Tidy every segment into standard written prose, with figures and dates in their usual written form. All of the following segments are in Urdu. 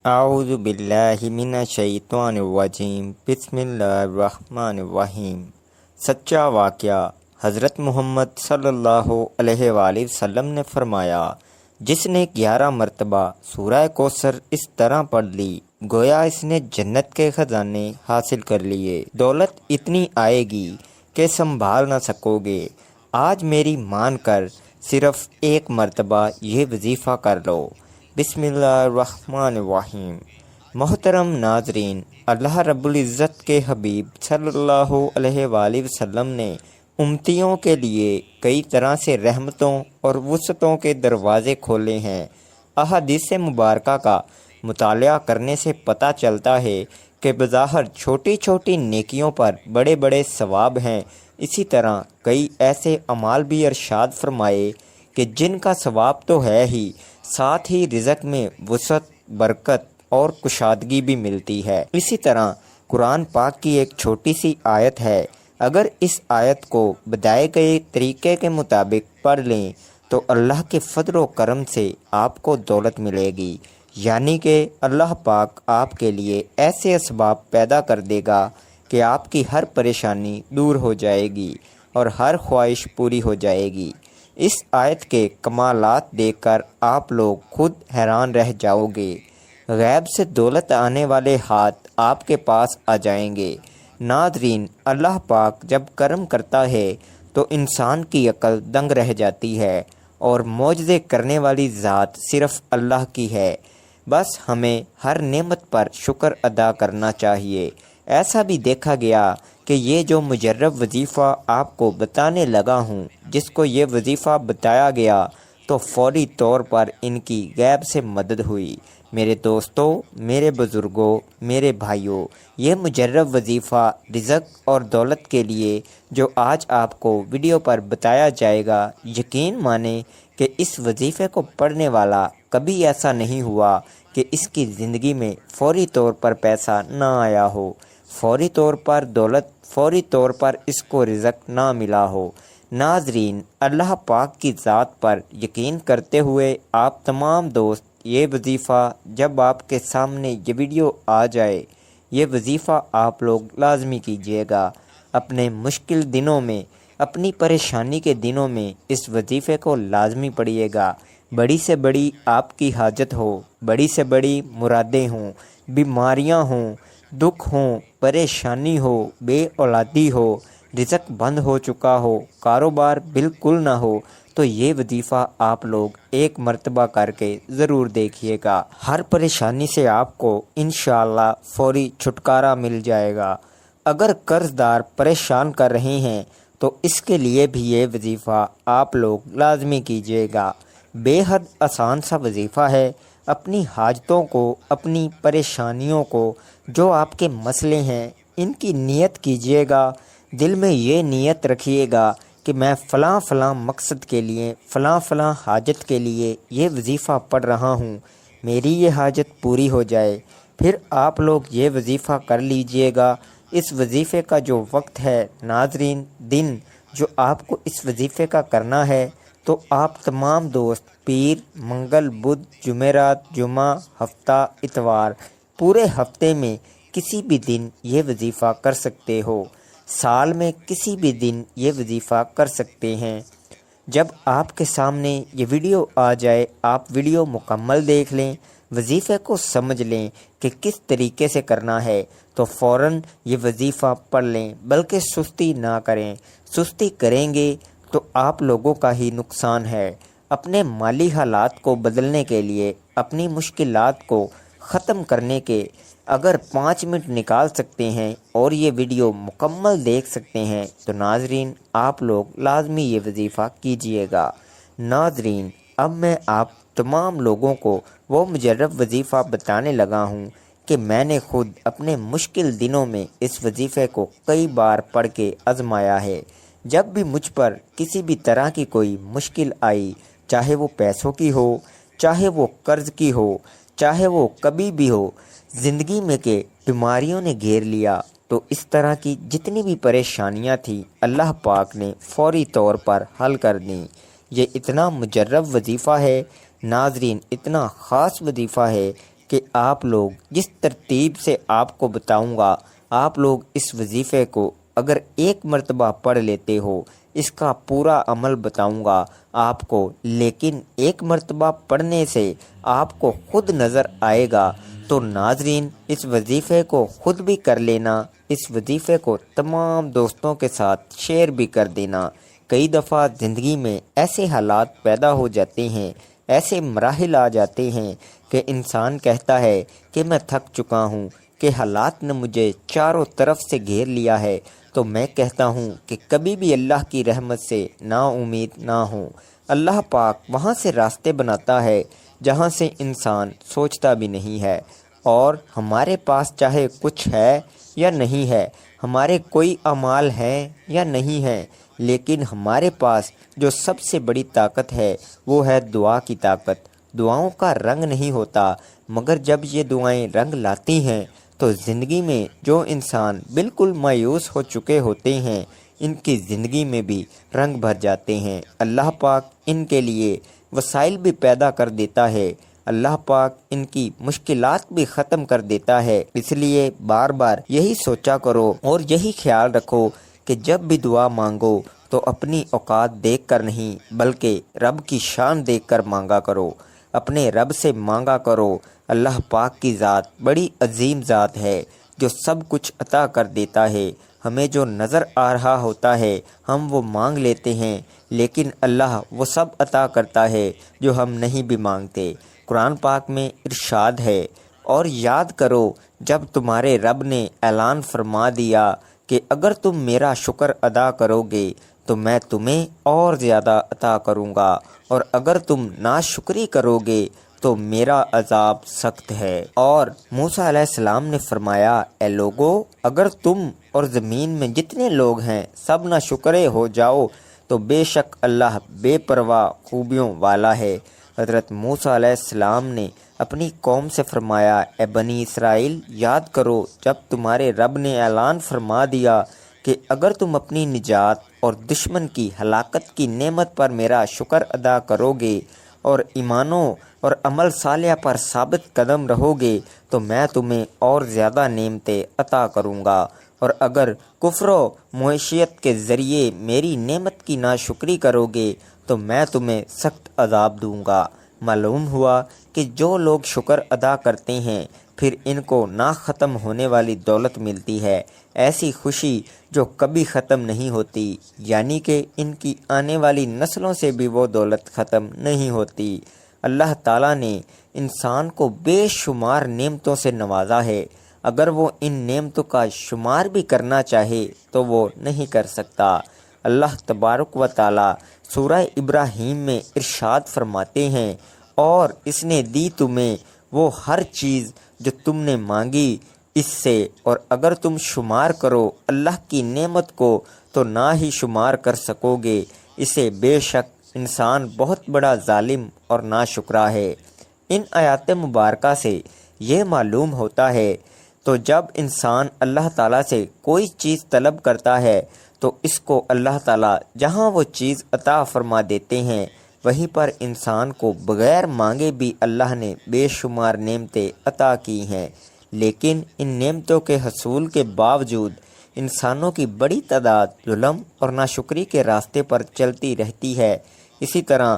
اعوذ باللہ من الشیطان الرجیم، بسم اللہ الرحمن الرحیم۔ سچا واقعہ، حضرت محمد صلی اللہ علیہ وآلہ وسلم نے فرمایا، جس نے 11 مرتبہ سورہ کوثر اس طرح پڑھ لی گویا اس نے جنت کے خزانے حاصل کر لیے۔ دولت اتنی آئے گی کہ سنبھال نہ سکو گے۔ آج میری مان کر صرف ایک مرتبہ یہ وظیفہ کر لو۔ بسم اللہ الرحمن الرحیم۔ محترم ناظرین، اللہ رب العزت کے حبیب صلی اللہ علیہ وآلہ وسلم نے امتیوں کے لیے کئی طرح سے رحمتوں اور وسعتوں کے دروازے کھولے ہیں۔ احادیث مبارکہ کا مطالعہ کرنے سے پتہ چلتا ہے کہ بظاہر چھوٹی چھوٹی نیکیوں پر بڑے بڑے ثواب ہیں۔ اسی طرح کئی ایسے اعمال بھی ارشاد فرمائے کہ جن کا ثواب تو ہے ہی، ساتھ ہی رزق میں وسعت، برکت اور کشادگی بھی ملتی ہے۔ اسی طرح قرآن پاک کی ایک چھوٹی سی آیت ہے، اگر اس آیت کو بتائے گئے طریقے کے مطابق پڑھ لیں تو اللہ کے فضل و کرم سے آپ کو دولت ملے گی، یعنی کہ اللہ پاک آپ کے لیے ایسے اسباب پیدا کر دے گا کہ آپ کی ہر پریشانی دور ہو جائے گی اور ہر خواہش پوری ہو جائے گی۔ اس آیت کے کمالات دیکھ کر آپ لوگ خود حیران رہ جاؤ گے۔ غیب سے دولت آنے والے ہاتھ آپ کے پاس آ جائیں گے۔ ناظرین، اللہ پاک جب کرم کرتا ہے تو انسان کی عقل دنگ رہ جاتی ہے، اور معجزے کرنے والی ذات صرف اللہ کی ہے۔ بس ہمیں ہر نعمت پر شکر ادا کرنا چاہیے۔ ایسا بھی دیکھا گیا کہ یہ جو مجرب وظیفہ آپ کو بتانے لگا ہوں، جس کو یہ وظیفہ بتایا گیا تو فوری طور پر ان کی غیب سے مدد ہوئی۔ میرے دوستو، میرے بزرگوں، میرے بھائیوں، یہ مجرب وظیفہ رزق اور دولت کے لیے جو آج آپ کو ویڈیو پر بتایا جائے گا، یقین مانیں کہ اس وظیفے کو پڑھنے والا کبھی ایسا نہیں ہوا کہ اس کی زندگی میں فوری طور پر پیسہ نہ آیا ہو، فوری طور پر دولت، فوری طور پر اس کو رزق نہ ملا ہو۔ ناظرین، اللہ پاک کی ذات پر یقین کرتے ہوئے آپ تمام دوست یہ وظیفہ جب آپ کے سامنے یہ ویڈیو آ جائے، یہ وظیفہ آپ لوگ لازمی کیجیے گا۔ اپنے مشکل دنوں میں، اپنی پریشانی کے دنوں میں اس وظیفے کو لازمی پڑھیے گا۔ بڑی سے بڑی آپ کی حاجت ہو، بڑی سے بڑی مرادیں ہوں، بیماریاں ہوں، دکھ ہوں، پریشانی ہو، بے اولادی ہو، رزق بند ہو چکا ہو، کاروبار بالکل نہ ہو، تو یہ وظیفہ آپ لوگ ایک مرتبہ کر کے ضرور دیکھیے گا۔ ہر پریشانی سے آپ کو انشاءاللہ فوری چھٹکارا مل جائے گا۔ اگر قرض دار پریشان کر رہے ہیں تو اس کے لیے بھی یہ وظیفہ آپ لوگ لازمی کیجیے گا۔ بے حد آسان سا وظیفہ ہے۔ اپنی حاجتوں کو، اپنی پریشانیوں کو، جو آپ کے مسئلے ہیں، ان کی نیت کیجیے گا۔ دل میں یہ نیت رکھیے گا کہ میں فلاں فلاں مقصد کے لیے، فلاں فلاں حاجت کے لیے یہ وظیفہ پڑھ رہا ہوں، میری یہ حاجت پوری ہو جائے۔ پھر آپ لوگ یہ وظیفہ کر لیجئے گا۔ اس وظیفے کا جو وقت ہے ناظرین، دن جو آپ کو اس وظیفے کا کرنا ہے، تو آپ تمام دوست پیر، منگل، بدھ، جمعرات، جمعہ، ہفتہ، اتوار، پورے ہفتے میں کسی بھی دن یہ وظیفہ کر سکتے ہو۔ سال میں کسی بھی دن یہ وظیفہ کر سکتے ہیں۔ جب آپ کے سامنے یہ ویڈیو آ جائے، آپ ویڈیو مکمل دیکھ لیں، وظیفے کو سمجھ لیں کہ کس طریقے سے کرنا ہے، تو فوراً یہ وظیفہ پڑھ لیں، بلکہ سستی نہ کریں۔ سستی کریں گے تو آپ لوگوں کا ہی نقصان ہے۔ اپنے مالی حالات کو بدلنے کے لیے، اپنی مشکلات کو ختم کرنے کے اگر 5 منٹ نکال سکتے ہیں اور یہ ویڈیو مکمل دیکھ سکتے ہیں تو ناظرین، آپ لوگ لازمی یہ وظیفہ کیجئے گا۔ ناظرین، اب میں آپ تمام لوگوں کو وہ مجرب وظیفہ بتانے لگا ہوں کہ میں نے خود اپنے مشکل دنوں میں اس وظیفے کو کئی بار پڑھ کے آزمایا ہے۔ جب بھی مجھ پر کسی بھی طرح کی کوئی مشکل آئی، چاہے وہ پیسوں کی ہو، چاہے وہ قرض کی ہو، چاہے وہ کبھی بھی ہو، زندگی میں کہ بیماریوں نے گھیر لیا، تو اس طرح کی جتنی بھی پریشانیاں تھیں، اللہ پاک نے فوری طور پر حل کر دیں۔ یہ اتنا مجرب وظیفہ ہے ناظرین، اتنا خاص وظیفہ ہے کہ آپ لوگ جس ترتیب سے آپ کو بتاؤں گا، آپ لوگ اس وظیفے کو اگر ایک مرتبہ پڑھ لیتے ہو، اس کا پورا عمل بتاؤں گا آپ کو، لیکن ایک مرتبہ پڑھنے سے آپ کو خود نظر آئے گا۔ تو ناظرین، اس وظیفے کو خود بھی کر لینا، اس وظیفے کو تمام دوستوں کے ساتھ شیئر بھی کر دینا۔ کئی دفعہ زندگی میں ایسے حالات پیدا ہو جاتے ہیں، ایسے مراحل آ جاتے ہیں کہ انسان کہتا ہے کہ میں تھک چکا ہوں، کہ حالات نے مجھے چاروں طرف سے گھیر لیا ہے۔ تو میں کہتا ہوں کہ کبھی بھی اللہ کی رحمت سے نا امید نہ ہوں۔ اللہ پاک وہاں سے راستے بناتا ہے جہاں سے انسان سوچتا بھی نہیں ہے، اور ہمارے پاس چاہے کچھ ہے یا نہیں ہے، ہمارے کوئی اعمال ہیں یا نہیں ہیں، لیکن ہمارے پاس جو سب سے بڑی طاقت ہے وہ ہے دعا کی طاقت۔ دعاؤں کا رنگ نہیں ہوتا، مگر جب یہ دعائیں رنگ لاتی ہیں تو زندگی میں جو انسان بالکل مایوس ہو چکے ہوتے ہیں، ان کی زندگی میں بھی رنگ بھر جاتے ہیں۔ اللہ پاک ان کے لیے وسائل بھی پیدا کر دیتا ہے، اللہ پاک ان کی مشکلات بھی ختم کر دیتا ہے۔ اس لیے بار بار یہی سوچا کرو اور یہی خیال رکھو کہ جب بھی دعا مانگو تو اپنی اوقات دیکھ کر نہیں بلکہ رب کی شان دیکھ کر مانگا کرو، اپنے رب سے مانگا کرو۔ اللہ پاک کی ذات بڑی عظیم ذات ہے جو سب کچھ عطا کر دیتا ہے۔ ہمیں جو نظر آ رہا ہوتا ہے ہم وہ مانگ لیتے ہیں، لیکن اللہ وہ سب عطا کرتا ہے جو ہم نہیں بھی مانگتے۔ قرآن پاک میں ارشاد ہے، اور یاد کرو جب تمہارے رب نے اعلان فرما دیا کہ اگر تم میرا شکر ادا کرو گے تو میں تمہیں اور زیادہ عطا کروں گا، اور اگر تم ناشکری کرو گے تو میرا عذاب سخت ہے۔ اور موسیٰ علیہ السلام نے فرمایا، اے لوگو، اگر تم اور زمین میں جتنے لوگ ہیں سب ناشکرے ہو جاؤ تو بے شک اللہ بے پرواہ خوبیوں والا ہے۔ حضرت موسیٰ علیہ السلام نے اپنی قوم سے فرمایا، اے بنی اسرائیل، یاد کرو جب تمہارے رب نے اعلان فرما دیا کہ اگر تم اپنی نجات اور دشمن کی ہلاکت کی نعمت پر میرا شکر ادا کرو گے اور ایمانوں اور عمل صالح پر ثابت قدم رہو گے تو میں تمہیں اور زیادہ نعمتیں عطا کروں گا، اور اگر کفر و معیشت کے ذریعے میری نعمت کی ناشکری کرو گے تو میں تمہیں سخت عذاب دوں گا۔ معلوم ہوا کہ جو لوگ شکر ادا کرتے ہیں پھر ان کو نہ ختم ہونے والی دولت ملتی ہے، ایسی خوشی جو کبھی ختم نہیں ہوتی، یعنی کہ ان کی آنے والی نسلوں سے بھی وہ دولت ختم نہیں ہوتی۔ اللہ تعالیٰ نے انسان کو بے شمار نعمتوں سے نوازا ہے، اگر وہ ان نعمتوں کا شمار بھی کرنا چاہے تو وہ نہیں کر سکتا۔ اللہ تبارک و تعالیٰ سورہ ابراہیم میں ارشاد فرماتے ہیں، اور اس نے دی تمہیں وہ ہر چیز جو تم نے مانگی اس سے، اور اگر تم شمار کرو اللہ کی نعمت کو تو نہ ہی شمار کر سکو گے، اسے بے شک انسان بہت بڑا ظالم اور ناشکرا ہے۔ ان آیات مبارکہ سے یہ معلوم ہوتا ہے تو جب انسان اللہ تعالیٰ سے کوئی چیز طلب کرتا ہے تو اس کو اللہ تعالیٰ جہاں وہ چیز عطا فرما دیتے ہیں وہیں پر انسان کو بغیر مانگے بھی اللہ نے بے شمار نعمتیں عطا کی ہیں، لیکن ان نعمتوں کے حصول کے باوجود انسانوں کی بڑی تعداد ظلم اور ناشکری کے راستے پر چلتی رہتی ہے۔ اسی طرح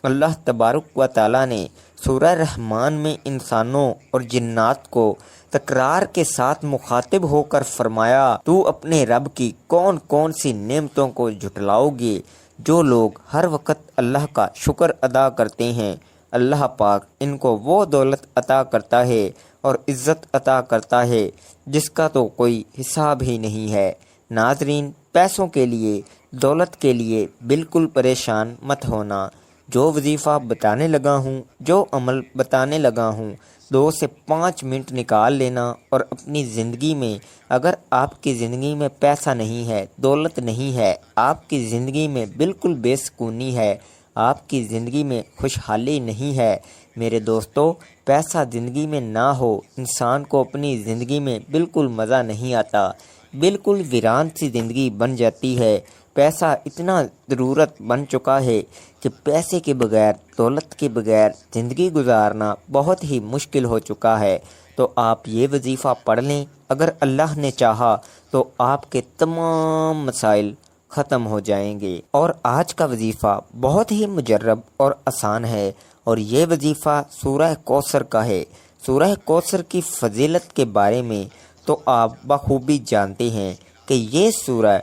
اللہ تبارک و تعالیٰ نے سورہ رحمان میں انسانوں اور جنات کو تکرار کے ساتھ مخاطب ہو کر فرمایا، تو اپنے رب کی کون کون سی نعمتوں کو جھٹلاؤ گے؟ جو لوگ ہر وقت اللہ کا شکر ادا کرتے ہیں، اللہ پاک ان کو وہ دولت عطا کرتا ہے اور عزت عطا کرتا ہے جس کا تو کوئی حساب ہی نہیں ہے۔ ناظرین، پیسوں کے لیے، دولت کے لیے بالکل پریشان مت ہونا۔ جو وظیفہ بتانے لگا ہوں، جو عمل بتانے لگا ہوں، 2 سے 5 منٹ نکال لینا، اور اپنی زندگی میں اگر آپ کی زندگی میں پیسہ نہیں ہے، دولت نہیں ہے، آپ کی زندگی میں بالکل بے سکونی ہے، آپ کی زندگی میں خوشحالی نہیں ہے، میرے دوستو، پیسہ زندگی میں نہ ہو انسان کو اپنی زندگی میں بالکل مزہ نہیں آتا، بالکل ویران سی زندگی بن جاتی ہے۔ پیسہ اتنا ضرورت بن چکا ہے کہ پیسے کے بغیر، دولت کے بغیر زندگی گزارنا بہت ہی مشکل ہو چکا ہے۔ تو آپ یہ وظیفہ پڑھ لیں، اگر اللہ نے چاہا تو آپ کے تمام مسائل ختم ہو جائیں گے۔ اور آج کا وظیفہ بہت ہی مجرب اور آسان ہے، اور یہ وظیفہ سورہ کوثر کا ہے۔ سورہ کوثر کی فضیلت کے بارے میں تو آپ بخوبی جانتے ہیں کہ یہ سورہ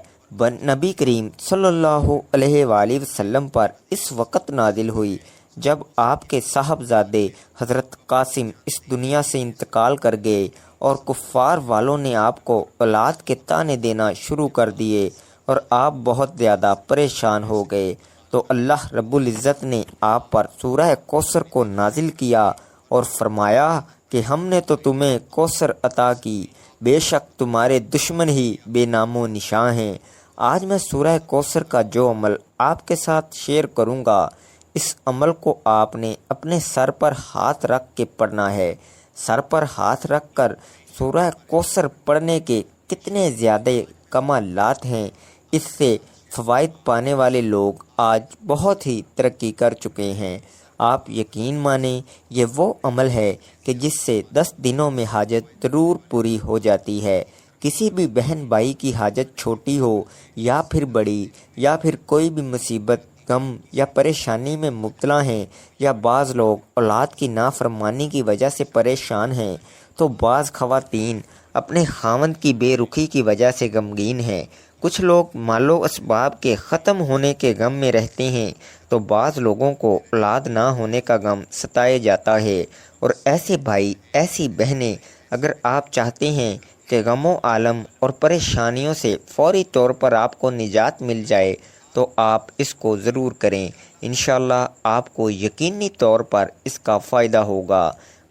نبی کریم صلی اللہ علیہ وآلہ وسلم پر اس وقت نازل ہوئی جب آپ کے صاحبزادے حضرت قاسم اس دنیا سے انتقال کر گئے، اور کفار والوں نے آپ کو اولاد کے طعنے دینا شروع کر دیے، اور آپ بہت زیادہ پریشان ہو گئے۔ تو اللہ رب العزت نے آپ پر سورہ کوثر کو نازل کیا اور فرمایا کہ ہم نے تو تمہیں کوثر عطا کی، بے شک تمہارے دشمن ہی بے نام و نشاں ہیں۔ آج میں سورہ کوثر کا جو عمل آپ کے ساتھ شیئر کروں گا، اس عمل کو آپ نے اپنے سر پر ہاتھ رکھ کے پڑھنا ہے۔ سر پر ہاتھ رکھ کر سورہ کوثر پڑھنے کے کتنے زیادہ کمالات ہیں، اس سے فوائد پانے والے لوگ آج بہت ہی ترقی کر چکے ہیں۔ آپ یقین مانیں، یہ وہ عمل ہے کہ جس سے 10 دنوں میں حاجت ضرور پوری ہو جاتی ہے۔ کسی بھی بہن بھائی کی حاجت چھوٹی ہو یا پھر بڑی، یا پھر کوئی بھی مصیبت، غم یا پریشانی میں مبتلا ہیں، یا بعض لوگ اولاد کی نافرمانی کی وجہ سے پریشان ہیں، تو بعض خواتین اپنے خاوند کی بے رخی کی وجہ سے غمگین ہیں، کچھ لوگ مال و اسباب کے ختم ہونے کے غم میں رہتے ہیں، تو بعض لوگوں کو اولاد نہ ہونے کا غم ستائے جاتا ہے۔ اور ایسے بھائی، ایسی بہنیں، اگر آپ چاہتے ہیں کہ غم و عالم اور پریشانیوں سے فوری طور پر آپ کو نجات مل جائے، تو آپ اس کو ضرور کریں، انشاءاللہ آپ کو یقینی طور پر اس کا فائدہ ہوگا۔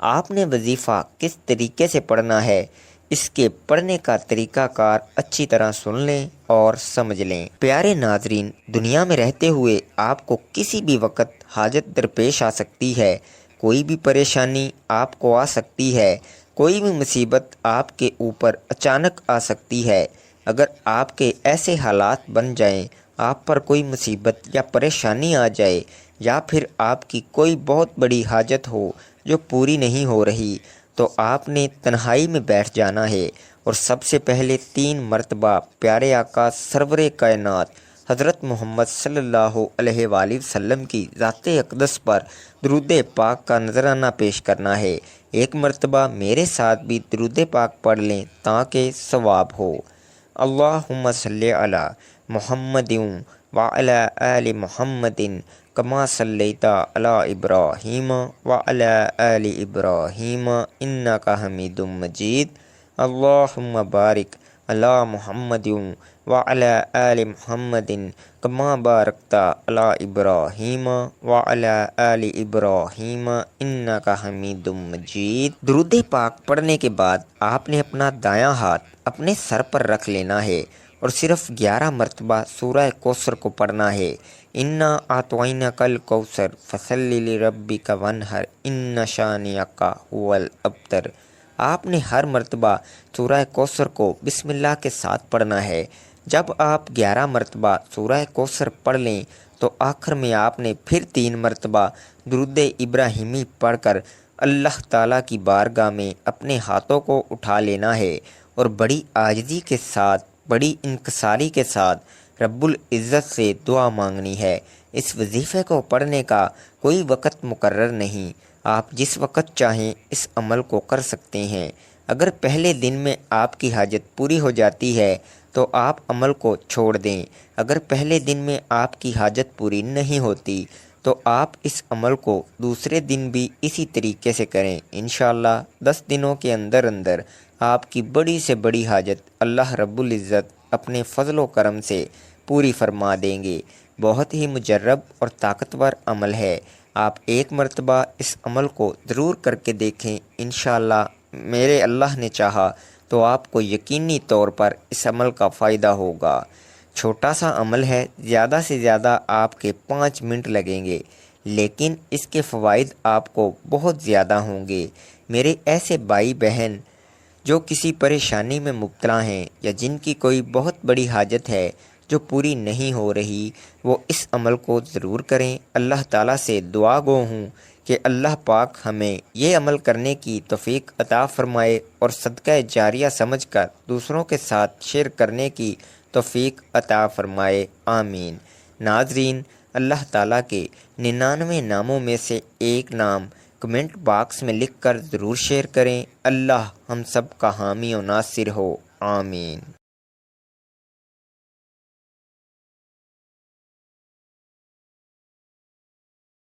آپ نے وظیفہ کس طریقے سے پڑھنا ہے، اس کے پڑھنے کا طریقہ کار اچھی طرح سن لیں اور سمجھ لیں۔ پیارے ناظرین، دنیا میں رہتے ہوئے آپ کو کسی بھی وقت حاجت درپیش آ سکتی ہے، کوئی بھی پریشانی آپ کو آ سکتی ہے، کوئی بھی مصیبت آپ کے اوپر اچانک آ سکتی ہے۔ اگر آپ کے ایسے حالات بن جائیں، آپ پر کوئی مصیبت یا پریشانی آ جائے، یا پھر آپ کی کوئی بہت بڑی حاجت ہو جو پوری نہیں ہو رہی، تو آپ نے تنہائی میں بیٹھ جانا ہے، اور سب سے پہلے 3 مرتبہ پیارے آقا سرور کائنات حضرت محمد صلی اللہ علیہ وآلہ وسلم کی ذات اقدس پر درود پاک کا نذرانہ پیش کرنا ہے۔ 1 مرتبہ میرے ساتھ بھی درود پاک پڑھ لیں تاکہ ثواب ہو۔ اللہم صلی علی محمد وعلی آل محمد کما صلیت علی ابراہیم وعلی آل ابراہیم انک حمید مجید۔ اللہم بارک علی محمد وعلی آل محمد کما بارکت علی ابراہیم وعلی آل ابراہیم انک حمید مجید۔ درود پاک پڑھنے کے بعد آپ نے اپنا دایاں ہاتھ اپنے سر پر رکھ لینا ہے، اور صرف 11 مرتبہ سورہ کوثر کو پڑھنا ہے۔ انا اعطیناک الکوثر فصلی لربک وانحر ان شانئک ھو الابتر۔ آپ نے ہر مرتبہ سورہ کوثر کو بسم اللہ کے ساتھ پڑھنا ہے۔ جب آپ 11 مرتبہ سورہ کوثر پڑھ لیں تو آخر میں آپ نے پھر 3 مرتبہ درود ابراہیمی پڑھ کر اللہ تعالیٰ کی بارگاہ میں اپنے ہاتھوں کو اٹھا لینا ہے، اور بڑی عاجزی کے ساتھ، بڑی انکساری کے ساتھ رب العزت سے دعا مانگنی ہے۔ اس وظیفے کو پڑھنے کا کوئی وقت مقرر نہیں، آپ جس وقت چاہیں اس عمل کو کر سکتے ہیں۔ اگر پہلے دن میں آپ کی حاجت پوری ہو جاتی ہے تو آپ عمل کو چھوڑ دیں، اگر پہلے دن میں آپ کی حاجت پوری نہیں ہوتی تو آپ اس عمل کو دوسرے دن بھی اسی طریقے سے کریں، انشاءاللہ 10 دنوں کے اندر اندر آپ کی بڑی سے بڑی حاجت اللہ رب العزت اپنے فضل و کرم سے پوری فرما دیں گے۔ بہت ہی مجرب اور طاقتور عمل ہے، آپ 1 مرتبہ اس عمل کو ضرور کر کے دیکھیں، انشاءاللہ میرے اللہ نے چاہا تو آپ کو یقینی طور پر اس عمل کا فائدہ ہوگا۔ چھوٹا سا عمل ہے، زیادہ سے زیادہ آپ کے 5 منٹ لگیں گے، لیکن اس کے فوائد آپ کو بہت زیادہ ہوں گے۔ میرے ایسے بھائی بہن جو کسی پریشانی میں مبتلا ہیں، یا جن کی کوئی بہت بڑی حاجت ہے، جو پوری نہیں ہو رہی وہ اس عمل کو ضرور کریں۔ اللہ تعالیٰ سے دعا گو ہوں کہ اللہ پاک ہمیں یہ عمل کرنے کی توفیق عطا فرمائے اور صدقہ جاریہ سمجھ کر دوسروں کے ساتھ شیئر کرنے کی توفیق عطا فرمائے، آمین۔ ناظرین، اللہ تعالیٰ کے 99 ناموں میں سے ایک نام کمنٹ باکس میں لکھ کر ضرور شیئر کریں۔ اللہ ہم سب کا حامی و ناصر ہو، آمین۔